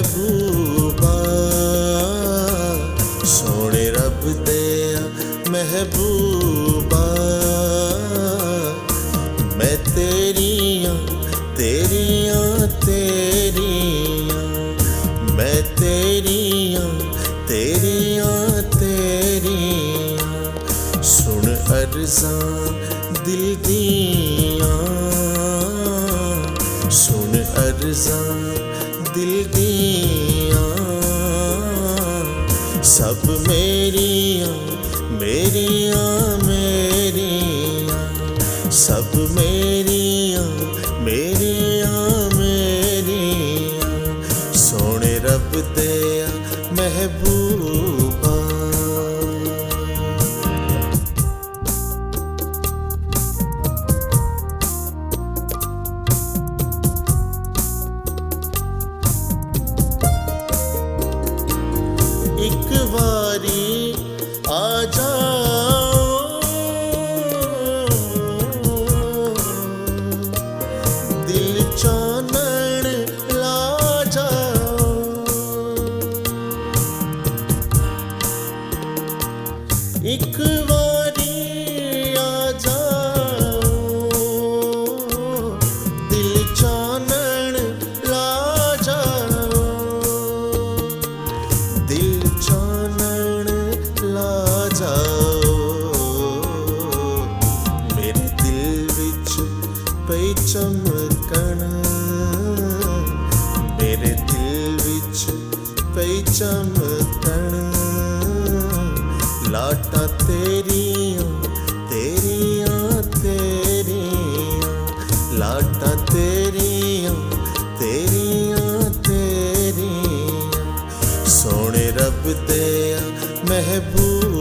महबूबा, सोने रब दिया महबूबा। मैं तेरियां तेरियां तेरियां, मैं तेरियां तेरियां तेरियां। सुन अर्ज़ां दिल दियां, सुन अर्ज़ां दिल दियां। सब मेरियां मेरियां मेरियां, सब मेरियां मेरियां मेरियां। सोने रब दिया महबूबा। एक बारी आ जाओ, दिल चानन ला जाओ। एक बारी आ जाओ, दिल चानन ला जाओ। दिल चानन ला जाओ। मेरे दिल विच पई चमकन, मेरे दिल विच पई चमकन। लाटां तेरियां तेरियां तेरियां, लाटां तेरियां तेरियां तेरियां। सोने रब दिया महबूबा।